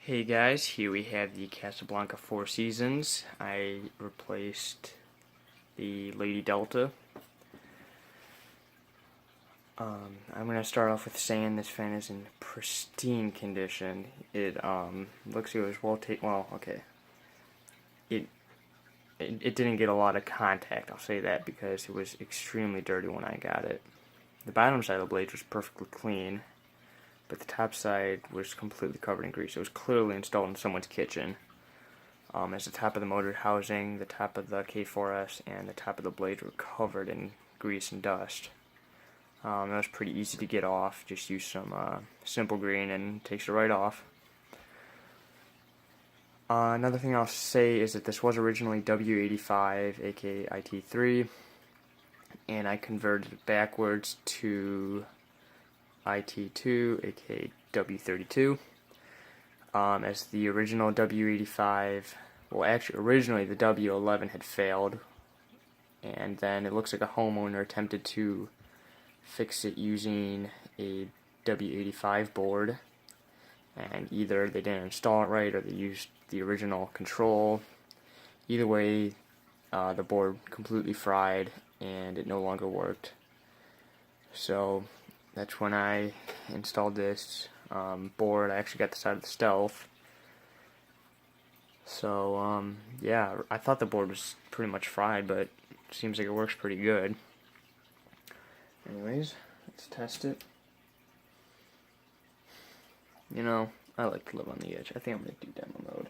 Hey guys, here we have the Casablanca Four Seasons. I replaced the Lady Delta. I'm going to start off with saying this fan is in pristine condition. It looks like it was well taken. Well, okay. It didn't get a lot of contact, I'll say that, because it was extremely dirty when I got it. The bottom side of the blade was perfectly clean, but the top side was completely covered in grease. It was clearly installed in someone's kitchen. As the top of the motor housing, the top of the K4S, and the top of the blades were covered in grease and dust. It was pretty easy to get off. Just use some simple green and it takes it right off. Another thing I'll say is that this was originally W85, aka IT3, and I converted it backwards to IT2, aka W32. As the original W85, well, actually, originally the W11 had failed, and then it looks like a homeowner attempted to fix it using a W85 board, and either they didn't install it right or they used the original control. Either way, the board completely fried and it no longer worked. So that's when I installed this board. I actually got this out of the Stealth. So yeah, I thought the board was pretty much fried, but it seems like it works pretty good. Anyways, let's test it. You know, I like to live on the edge. I think I'm going to do demo mode.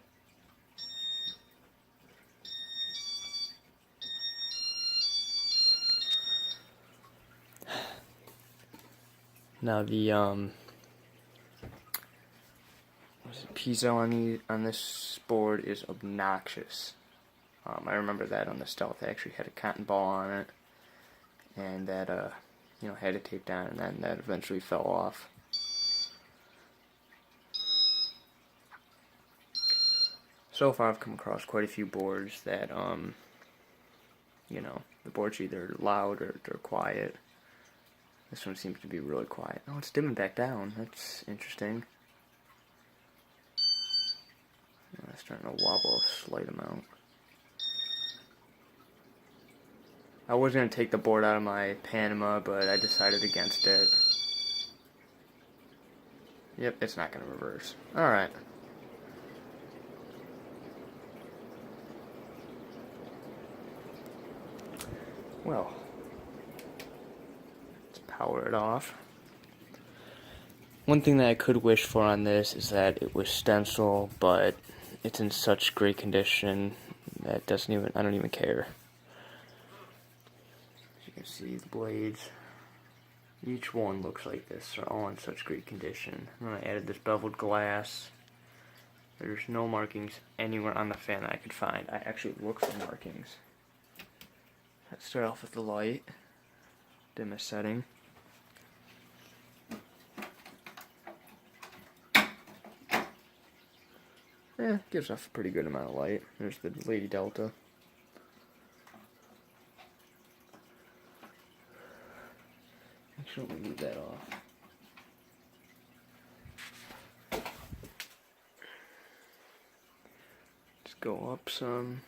Now the piezo on this board is obnoxious. I remember that on the Stealth I actually had a cotton ball on it, and that had it taped down, and then that eventually fell off. So far I've come across quite a few boards that the board's either loud or they're quiet. This one seems to be really quiet. Oh, it's dimming back down. That's interesting. It's starting to wobble a slight amount. I was going to take the board out of my Panama, but I decided against it. Yep, it's not going to reverse. Alright. Well, let's power it off. One thing that I could wish for on this is that it was stencil, but it's in such great condition that I don't even care. As you can see, the blades, each one looks like this. They're all in such great condition. And then I added this beveled glass. There's no markings anywhere on the fan that I could find. I actually looked for markings. Let's start off with the light. Dimmest setting. Gives off a pretty good amount of light. There's the Lady Delta. Actually, let me leave that off. Let's go up some.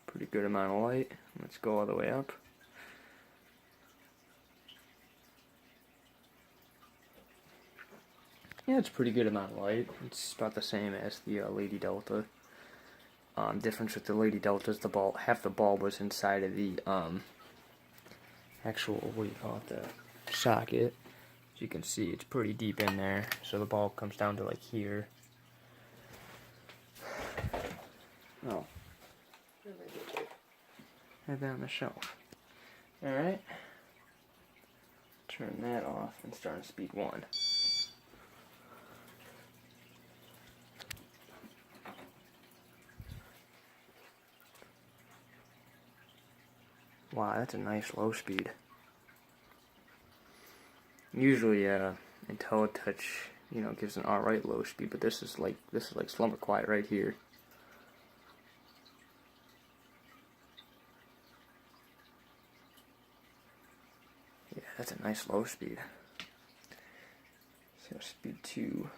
Pretty good amount of light. Let's go all the way up. Yeah, it's a pretty good amount of light. It's about the same as the Lady Delta. Difference with the Lady Delta is half the bulb was inside of the actual, the socket. As you can see, it's pretty deep in there, so the bulb comes down to like here. Oh. Have that on the shelf. Alright. Turn that off and start on speed 1. Wow, that's a nice low speed. Usually, IntelliTouch, gives an alright low speed, but this is like slumber quiet right here. Yeah, that's a nice low speed. See how speed 2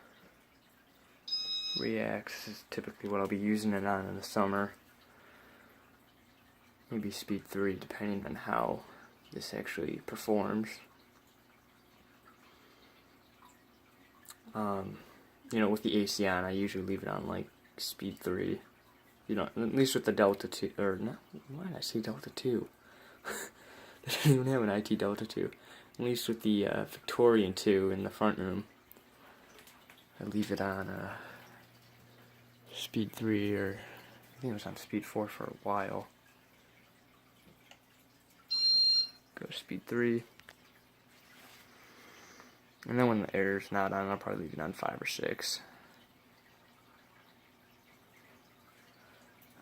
reacts. This is typically what I'll be using it on in the summer. Maybe speed 3, depending on how this actually performs. You know, with the AC on, I usually leave it on like speed 3. You know, at least with the Delta 2, or no, why did I say Delta 2? They didn't even have an IT Delta 2. At least with the Victorian 2 in the front room, I leave it on speed 3, or I think it was on speed 4 for a while. Go speed 3. And then when the air's not on, I'll probably leave it on 5 or 6.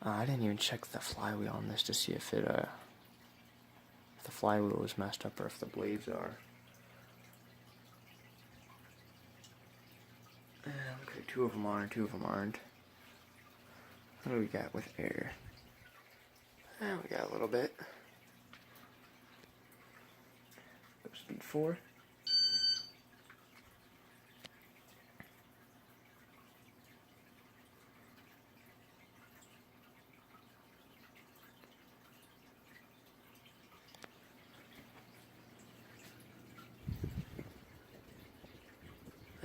I didn't even check the flywheel on this to see if it, if the flywheel was messed up or if the blades are. Okay, 2 of them are and 2 of them aren't. What do we got with air? We got a little bit. Go speed 4.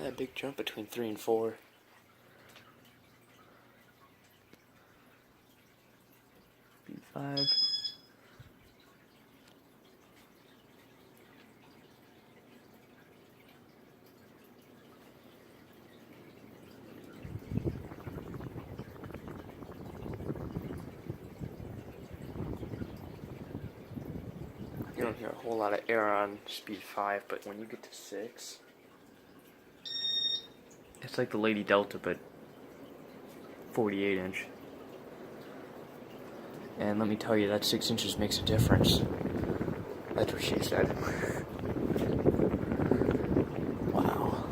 A big jump between 3 and 4. Speed 5. You don't hear a whole lot of air on speed 5, but when you get to 6, it's like the Lady Delta, but 48 inch. And let me tell you, that 6 inches makes a difference. That's what she said. Wow.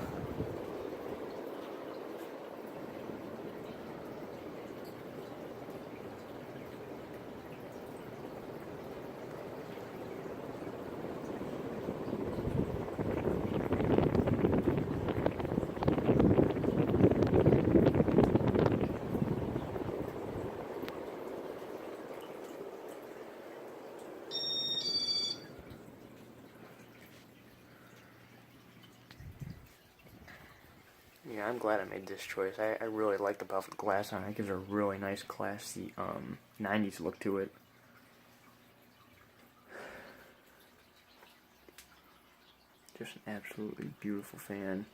Yeah, I'm glad I made this choice. I really like the buffed glass on it. It gives a really nice, classy 90s look to it. Just an absolutely beautiful fan.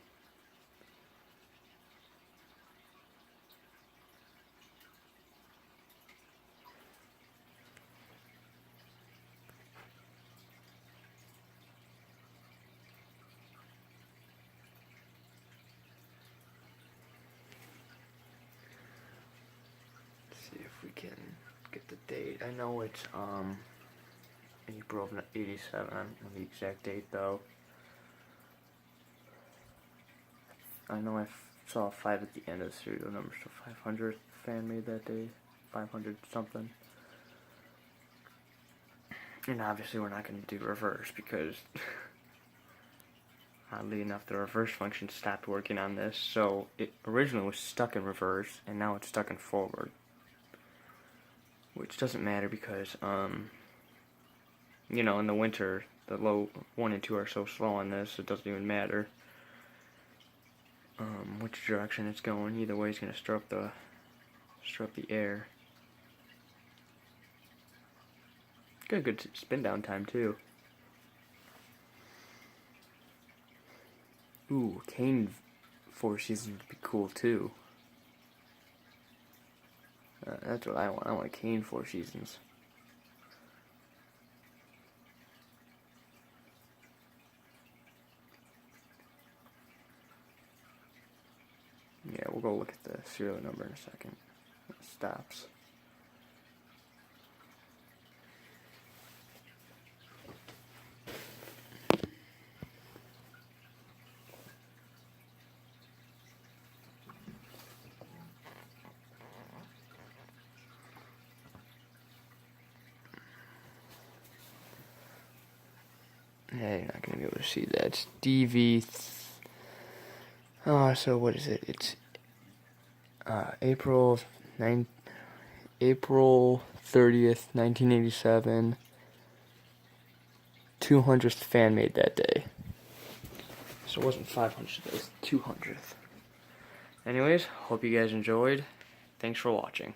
See if we can get the date. I know it's April of '87. I don't know the exact date though. I know I saw a 5 at the end of the serial number, so 500th fan made that day, 500 something. And obviously we're not going to do reverse because oddly enough the reverse function stopped working on this, so it originally was stuck in reverse and now it's stuck in forward. Which doesn't matter because, you know, in the winter, the low 1 and 2 are so slow on this, it doesn't even matter which direction it's going. Either way, it's going to stir up the air. Got a good spin down time too. Ooh, cane 4 seasons would be cool too. That's what I want. I want a cane 4 seasons. Yeah, we'll go look at the serial number in a second. It stops. Yeah, you're not going to be able to see that. It's DV So what is it? It's April 30th, 1987. 200th fan made that day. So it wasn't 500th, it was 200th. Anyways, hope you guys enjoyed. Thanks for watching.